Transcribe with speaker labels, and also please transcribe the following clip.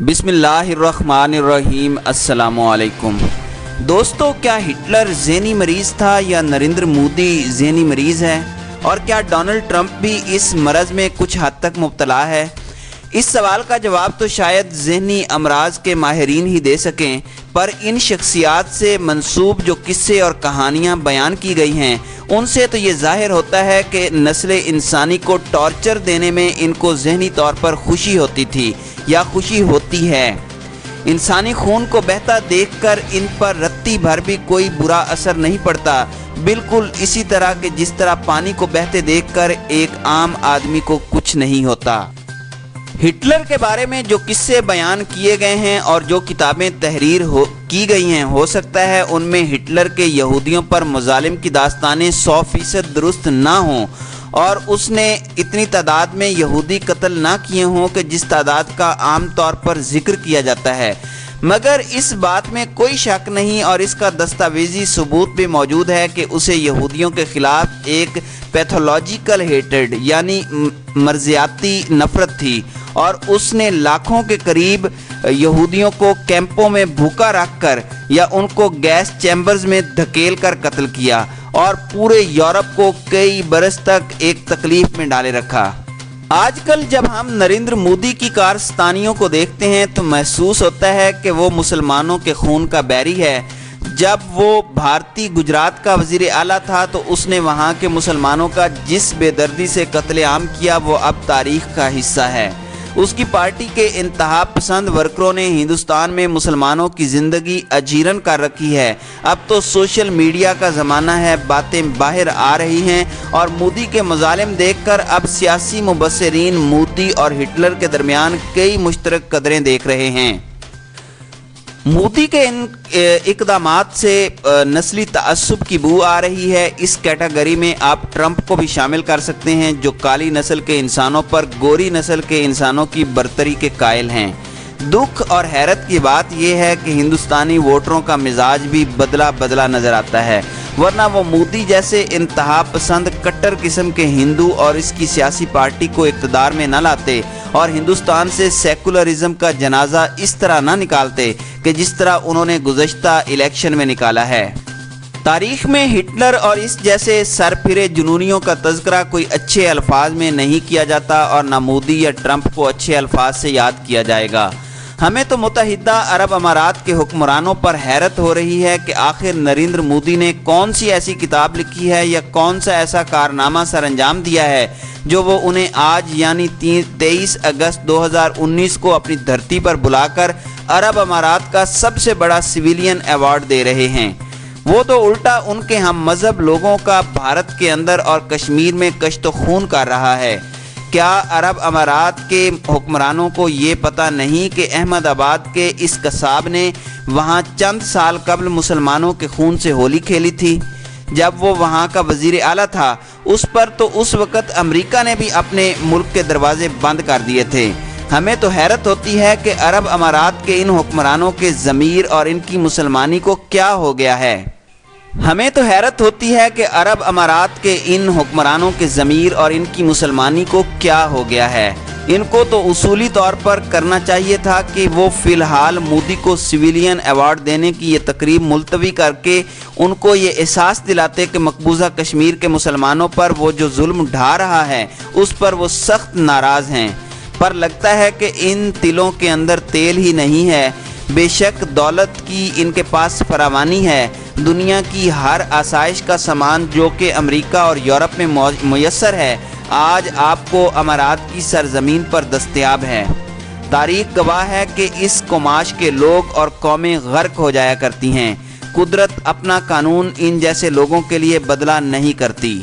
Speaker 1: बिस्मिल्लाहिर्रहमानिर्रहीम। अस्सलामु अलैकुम दोस्तों, क्या हिटलर ज़हनी मरीज़ था या नरेंद्र मोदी ज़हनी मरीज़ है? और क्या डोनाल्ड ट्रंप भी इस मरज़ में कुछ हद तक मुब्तला है? इस सवाल का जवाब तो शायद ज़हनी अमराज के माहिरीन ही दे सकें, पर इन शख्सियात से मंसूब जो किस्से और कहानियाँ बयान की गई हैं उनसे तो ये ज़ाहिर होता है कि नस्ल इंसानी को टॉर्चर देने में इनको ज़हनी तौर पर खुशी होती थी या खुशी होती है। इंसानी खून को बहता देखकर इन पर रत्ती भर भी कोई बुरा असर नहीं पड़ता, बिल्कुल इसी तरह के जिस तरह पानी को बहते देखकर एक आम आदमी को कुछ नहीं होता। हिटलर के बारे में जो किस्से बयान किए गए हैं और जो किताबें तहरीर की गई हैं, हो सकता है उनमें हिटलर के यहूदियों पर मुजालिम की दास्तानें 100% दुरुस्त ना हों और उसने इतनी तादाद में यहूदी कत्ल ना किए हों कि जिस तादाद का आम तौर पर जिक्र किया जाता है। मगर इस बात में कोई शक नहीं और इसका दस्तावेजी सबूत भी मौजूद है कि उसे यहूदियों के ख़िलाफ़ एक पैथोलॉजिकल हेटेड यानी मर्जियाती नफ़रत थी और उसने लाखों के करीब यहूदियों को कैंपों में भूखा रखकर या उनको गैस चैम्बर्स में धकेल कर कत्ल किया और पूरे यूरोप को कई बरस तक एक तकलीफ में डाले रखा। आजकल जब हम नरेंद्र मोदी की कारस्तानियों को देखते हैं तो महसूस होता है कि वो मुसलमानों के खून का बैरी है। जब वो भारतीय गुजरात का वज़ीर आला था तो उसने वहाँ के मुसलमानों का जिस बेदर्दी से कत्लेआम किया वो अब तारीख़ का हिस्सा है। उसकी पार्टी के इंतहा पसंद वर्करों ने हिंदुस्तान में मुसलमानों की ज़िंदगी अजीरन कर रखी है। अब तो सोशल मीडिया का ज़माना है, बातें बाहर आ रही हैं और मोदी के मज़ालिम देखकर अब सियासी मुबस्सिरीन मोदी और हिटलर के दरमियान कई मुश्तरक कदरें देख रहे हैं। मोदी के इन इक़दामात से नस्ली तअस्सुब की बू आ रही है। इस कैटेगरी में आप ट्रंप को भी शामिल कर सकते हैं, जो काली नस्ल के इंसानों पर गोरी नस्ल के इंसानों की बरतरी के कायल हैं। दुख और हैरत की बात यह है कि हिंदुस्तानी वोटरों का मिजाज भी बदला बदला नज़र आता है, वरना वो मोदी जैसे इंतहा पसंद कट्टर किस्म के हिंदू और इसकी सियासी पार्टी को इक़्तिदार में न लाते और हिंदुस्तान से सेकुलरिज्म का जनाजा इस तरह ना निकालते कि जिस तरह उन्होंने गुज़श्ता इलेक्शन में निकाला है। तारीख़ में हिटलर और इस जैसे सरफिरे जुनूनियों का तज़किरा कोई अच्छे अल्फाज में नहीं किया जाता और ना मोदी या ट्रंप को अच्छे अल्फाज से याद किया जाएगा। हमें तो मुत्तहिदा अरब अमारात के हुक्मरानों पर हैरत हो रही है कि आखिर नरेंद्र मोदी ने कौन सी ऐसी किताब लिखी है या कौन सा ऐसा कारनामा सर अंजाम दिया है जो वो उन्हें आज यानी 23 अगस्त 2019 को अपनी धरती पर बुलाकर अरब अमारात का सबसे बड़ा सिविलियन अवार्ड दे रहे हैं। वो तो उल्टा उनके हम मज़हब लोगों का भारत के अंदर और कश्मीर में कश्त खून कर रहा है। क्या अरब अमारात के हुक्मरानों को ये पता नहीं कि अहमदाबाद के इस कसाब ने वहाँ चंद साल कबल मुसलमानों के खून से होली खेली थी? जब वो वहाँ का वज़ीर आला था उस पर तो उस वक़्त अमेरिका ने भी अपने मुल्क के दरवाजे बंद कर दिए थे। हमें तो हैरत होती है कि अरब अमारात के इन हुक्मरानों के ज़मीर और इनकी मुसलमानी को क्या हो गया है। हमें तो हैरत होती है कि अरब अमारात के इन हुक्मरानों के ज़मीर और इनकी मुसलमानी को क्या हो गया है। इनको तो उसूली तौर पर करना चाहिए था कि वो फ़िलहाल मोदी को सिविलियन अवार्ड देने की ये तकरीब मुलतवी करके उनको ये एहसास दिलाते कि मकबूजा कश्मीर के मुसलमानों पर वो जो जुल्म ढा रहा है उस पर वो सख्त नाराज़ हैं। पर लगता है कि इन तिलों के अंदर तेल ही नहीं है। बेशक दौलत की इनके पास फरावानी है, दुनिया की हर आसाइश का सामान जो कि अमेरिका और यूरोप में मुयस्सर है आज आपको अमारात की सरजमीन पर दस्तयाब है। तारीख़ गवाह है कि इस कुमाश के लोग और कौमें गर्क हो जाया करती हैं। कुदरत अपना कानून इन जैसे लोगों के लिए बदला नहीं करती।